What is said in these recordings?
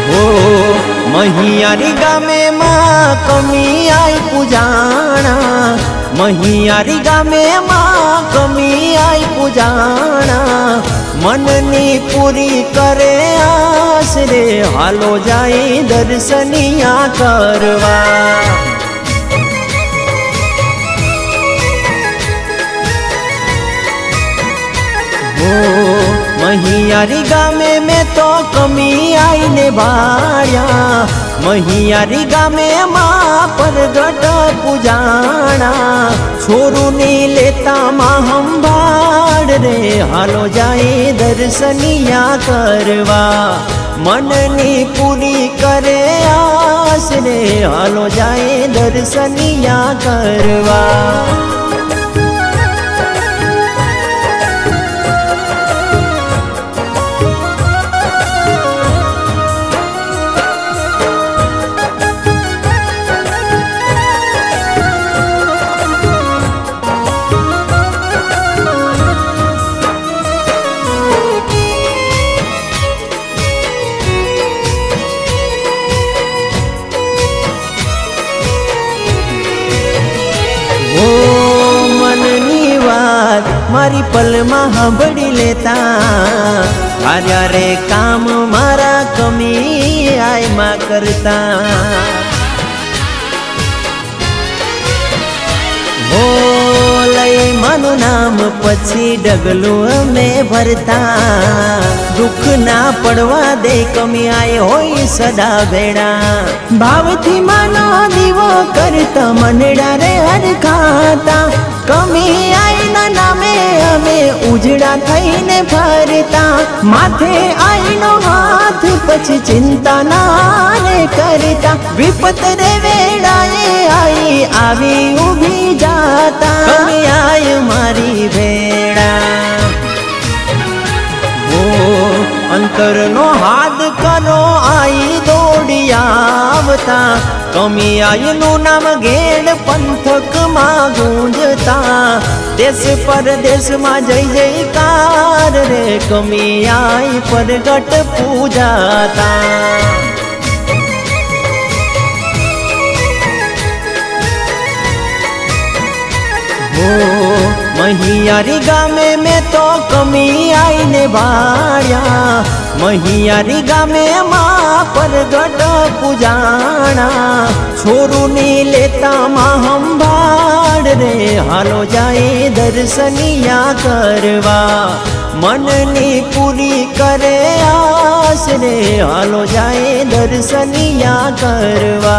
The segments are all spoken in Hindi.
हो महियारी गामे माँ कमी आई पूजाणा, महियारी गामे माँ कमी आई पूजाणा। मननी पूरी करे आस रे, हालो जाई दर्शनिया करवा। महियारी गामे में तो कमी आई ने बाया, महियारी गामे माँ परगट पूजाणा। छोरू नी लेता माँ हम भाड़ रे, हालो जाए दर्शनिया करवा। मननी पूरी करे आस रे, हालो जाए दर्शनिया करवा। मारी पल में हांभળી लेता, आर्या रे काम मारा कमी आय मा करता। हो लई मानु नाम पछी डगलू में भरता। दुख ना पड़वा दे कमी आय होई सदा भेड़ा। भाव थी मानो दीवो करता, मनड़ा रे हर खाता। कमी आई ना नामे अमे उजड़ा थईने फरता। माथे आई नो हाथ पछी चिंता ना रे करता। विपत रे वेड़ाए आई आवी उभी जाता। कमी आई मारी भेड़ा। अंतर नो हाथ करो आई दौड़ी आवता। कमी आई नु नाम घेड़ पंथक मां गूंजता। देश परदेश मां जय जयकार रे, कमी आई परगट पूजाता। महियारी गामे में तो कमी आई ने बाया। महियारी गामे माँ परगट पूजाणा। छोरू नी लेता माँ हम भाड़ रे, हालो जाए दर्शनिया करवा। मननी पूरी करे आस रे, हालो जाए दर्शनिया करवा।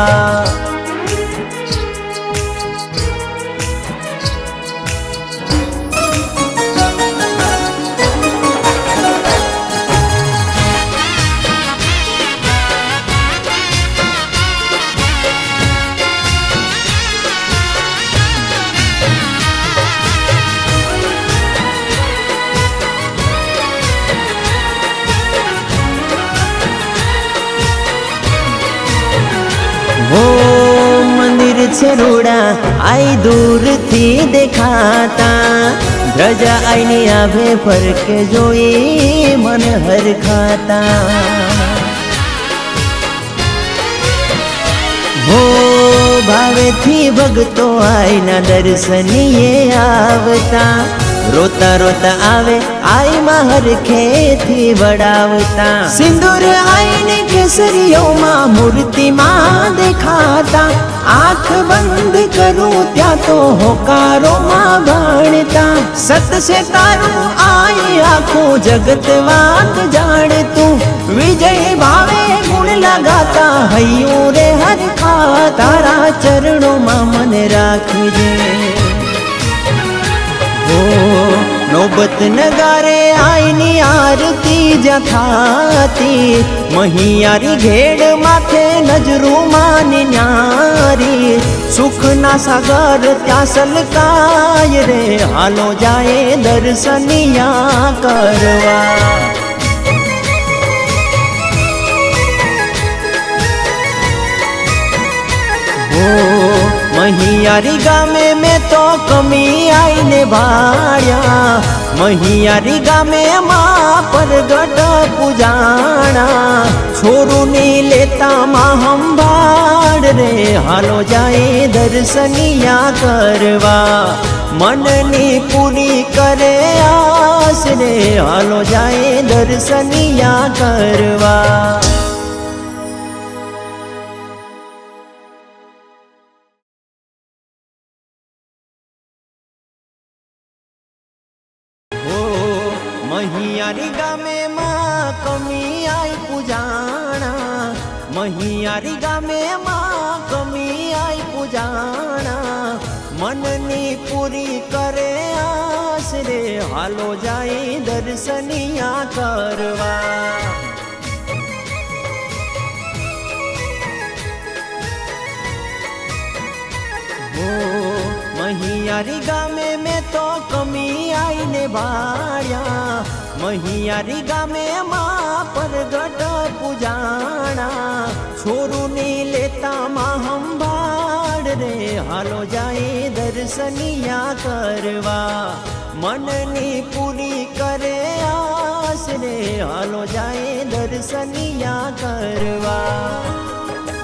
वो मंदिर छरूड़ा आई दूर थी देखाता। ध्वजा आईनी आभे फरक जोई मन हर खाता। हो भावे थी भगतो आई ना दर्शनिये आवता। रोता रोता आवे आई महर खेती बड़ावता। सिंदूर आई ने केसरियों माँ मूर्ति माँ दिखाता। आँख बंद करूं त्या तो होकारो माँ भाणता। सत से तारू आई आँखों जगत वात जान तू। विजय भावे गुण लगाता हयूं रे हर खा। तारा चरणों माँ मन राखजे। नौबत नगारे आईनी आरती जथाती। महियारी घेड़ माथे नजरू मानी न्यारी। सुख ना सागर त्या सलकाय रे, हालो जाए दर्शनिया करवा। महियारी गामे में तो कमी आई ने बाया। महियारी गामे माँ परगट पूजाणा। छोरुनी लेता माँ संभाड़ रे हालो जाए दर्शनिया करवा मननी पूरी करे आस रे हालो जाए दर्शनिया करवा। महियारी गामे माँ कमी आई पूजाना महियारी गामे माँ कमी आई पूजाना मननी पूरी करे आस रे हालो जाए दर्शनिया करवा। महियारी गामे में तो कमी आई ने बाड़िया महियारी गामे माँ परगट पूजाना छोरुनी लेता माँ संभाड़ रे हालो जाए दर्शनिया करवा मननी पूरी करे आस रे हालो जाए दर्शनिया करवा।